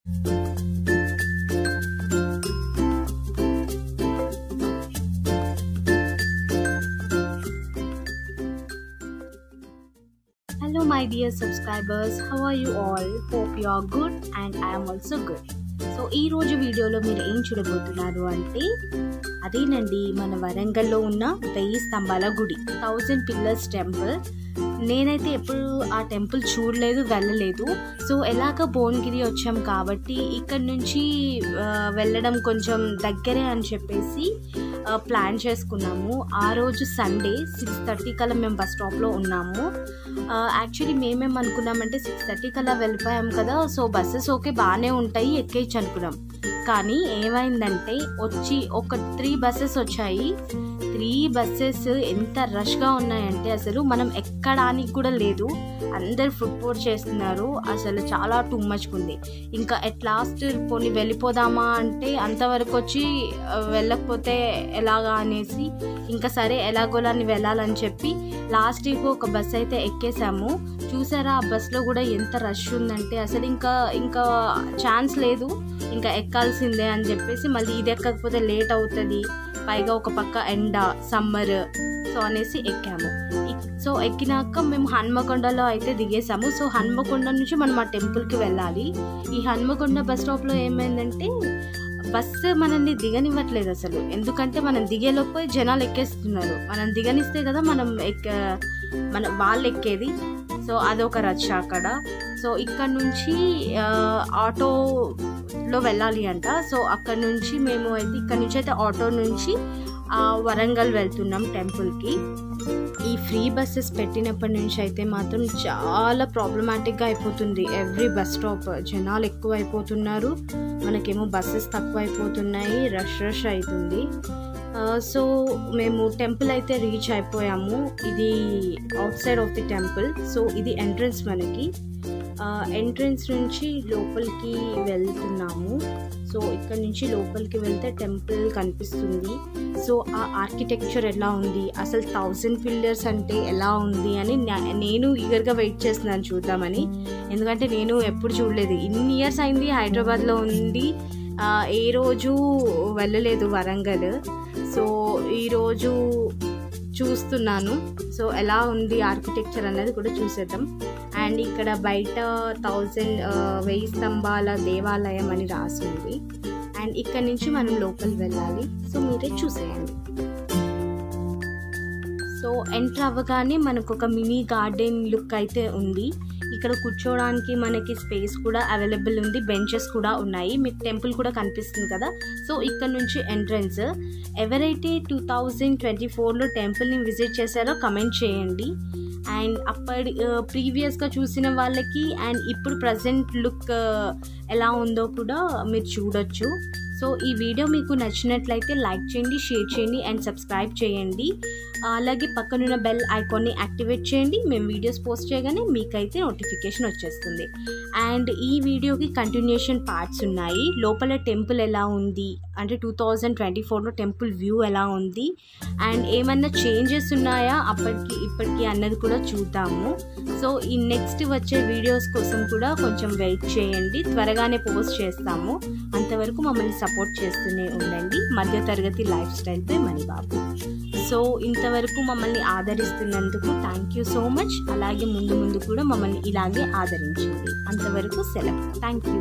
Hello my dear subscribers, how are you all? Hope you are good and I am also good. So ఈ రోజు వీడియోలో మీరు ఏం చూడబోతున్నారు అంటే అదేనండి మన వరంగల్లో ఉన్న 1000 స్తంభాల గుడి 1000 పిల్లర్స్ టెంపుల్. నేనైతే ఎప్పుడు ఆ టెంపుల్ చూడలేదు, వెళ్ళలేదు. సో ఎలాగ భువనగిరి వచ్చాం కాబట్టి ఇక్కడ నుంచి వెళ్ళడం కొంచెం దగ్గరే అని చెప్పేసి ప్లాన్ చేసుకున్నాము. ఆ రోజు సండే 6:30 కల్లా మేము బస్ స్టాప్లో ఉన్నాము. యాక్చువల్లీ మేమేం అనుకున్నామంటే 6:30 కల్లా వెళ్ళిపోయాం కదా, సో బస్సెస్ ఓకే బాగానే ఉంటాయి, ఎక్కేయచ్చు అనుకున్నాం. కానీ ఏమైందంటే వచ్చి ఒక 3 బస్సెస్ వచ్చాయి. 3 బస్సెస్ ఎంత రష్గా ఉన్నాయంటే అసలు మనం ఎక్కడానికి కూడా లేదు. అందరు ఫుడ్ పోర్ చేస్తున్నారు, అసలు చాలా టూ మచ్గా ఉంది. ఇంకా ఎట్ లాస్ట్ పోనీ వెళ్ళిపోదామా అంటే అంతవరకు వచ్చి వెళ్ళకపోతే ఎలాగా అనేసి ఇంకా సరే ఎలాగోలాని వెళ్ళాలని చెప్పి లాస్ట్కి ఒక బస్ అయితే ఎక్కేసాము. చూసారా ఆ బస్లో కూడా ఎంత రష్ ఉందంటే అసలు ఇంకా ఛాన్స్ లేదు, ఇంకా ఎక్కాల్సిందే అని చెప్పేసి మళ్ళీ ఇది ఎక్కకపోతే లేట్ అవుతుంది, పైగా ఒక పక్క ఎండ సమ్మర్, సో అనేసి ఎక్కాము. సో ఎక్కినాక మేము హన్మకొండలో అయితే దిగేసాము. సో హన్మకొండ నుంచి మనం ఆ టెంపుల్కి వెళ్ళాలి. ఈ హన్మకొండ బస్ స్టాప్లో ఏమైందంటే బస్సు మనల్ని దిగనివ్వట్లేదు అసలు. ఎందుకంటే మనం దిగేలోపు జనాలు ఎక్కేస్తున్నారు, మనం దిగనిస్తే కదా మన వాళ్ళు ఎక్కేది. సో అదొక రచ్చ అక్కడ. సో ఇక్కడ నుంచి ఆటోలో వెళ్ళాలి అంట. సో అక్కడ నుంచి మేము అయితే ఇక్కడ నుంచి అయితే ఆటో నుంచి వరంగల్ వెళ్తున్నాం టెంపుల్కి. ఈ ఫ్రీ బస్సెస్ పెట్టినప్పటి నుంచి అయితే మాత్రం చాలా ప్రాబ్లమాటిక్గా అయిపోతుంది. ఎవ్రీ బస్ స్టాప్ జనాలు ఎక్కువ అయిపోతున్నారు, మనకేమో బస్సెస్ తక్కువ అయిపోతున్నాయి, రష్ అవుతుంది. సో మేము టెంపుల్ అయితే రీచ్ అయిపోయాము. ఇది out side of the temple. So ఇది ఎంట్రన్స్, మనకి ఎంట్రన్స్ నుంచి లోపలికి వెళ్తున్నాము. సో ఇక్కడ నుంచి లోపలికి వెళ్తే టెంపుల్ కనిపిస్తుంది. సో ఆ ఆర్కిటెక్చర్ ఎలా ఉంది, అసలు 1000 పిల్లర్స్ అంటే ఎలా ఉంది అని నేను ఈగర్గా వెయిట్ చేస్తున్నాను చూద్దామని. ఎందుకంటే నేను ఎప్పుడు చూడలేదు, ఇన్ని ఇయర్స్ అయింది హైదరాబాద్లో ఉండి ఏ రోజు వెళ్ళలేదు వరంగల్. సో ఈరోజు చూస్తున్నాను. సో ఎలా ఉంది ఆర్కిటెక్చర్ అనేది కూడా చూసేద్దాం. అండ్ ఇక్కడ బయట 1000 స్తంభాల దేవాలయం అని రాసింది. అండ్ ఇక్కడ నుంచి మనం లోపలికి వెళ్ళాలి. సో మీరే చూసేయండి. సో ఎంటర్ అవ్వగానే మనకు ఒక మినీ గార్డెన్ లుక్ అయితే ఉంది. ఇక్కడ కూర్చోవడానికి మనకి స్పేస్ కూడా అవైలబుల్ ఉంది, బెంచెస్ కూడా ఉన్నాయి, మీకు టెంపుల్ కూడా కనిపిస్తుంది కదా. సో ఇక్కడ నుంచి ఎంట్రన్స్. ఎవరైతే 2024లో టెంపుల్ని విజిట్ చేశారో కమెంట్ చేయండి. అండ్ ప్రీవియస్గా చూసిన వాళ్ళకి అండ్ ఇప్పుడు ప్రజెంట్ లుక్ ఎలా ఉందో కూడా మీరు చూడొచ్చు. సో ఈ వీడియో మీకు నచ్చినట్లయితే లైక్ చేయండి, షేర్ చేయండి అండ్ సబ్స్క్రైబ్ చేయండి. అలాగే పక్కనున్న బెల్ ఐకాన్ని యాక్టివేట్ చేయండి. మేము వీడియోస్ పోస్ట్ చేయగానే మీకైతే నోటిఫికేషన్ వచ్చేస్తుంది. అండ్ ఈ వీడియోకి కంటిన్యూషన్ పార్ట్స్ ఉన్నాయి. లోపల టెంపుల్ ఎలా ఉంది అంటే 2024లో టెంపుల్ వ్యూ ఎలా ఉంది అండ్ ఏమన్నా చేంజెస్ ఉన్నాయా ఇప్పటికి అన్నది కూడా చూద్దాము. సో ఈ నెక్స్ట్ వచ్చే వీడియోస్ కోసం కూడా కొంచెం వెయిట్ చేయండి, త్వరగానే పోస్ట్ చేస్తాము. అంతవరకు మమ్మల్ని సపోర్ట్ చేస్తూనే ఉండండి. మధ్యతరగతి లైఫ్ స్టైల్పై మణిబాబు. సో ఇంతవరకు మమ్మల్ని ఆదరిస్తున్నందుకు థ్యాంక్ యూ సో మచ్. అలాగే ముందు కూడా మమ్మల్ని ఇలాగే ఆదరించండి. అంతవరకు సెలవు. Thank you.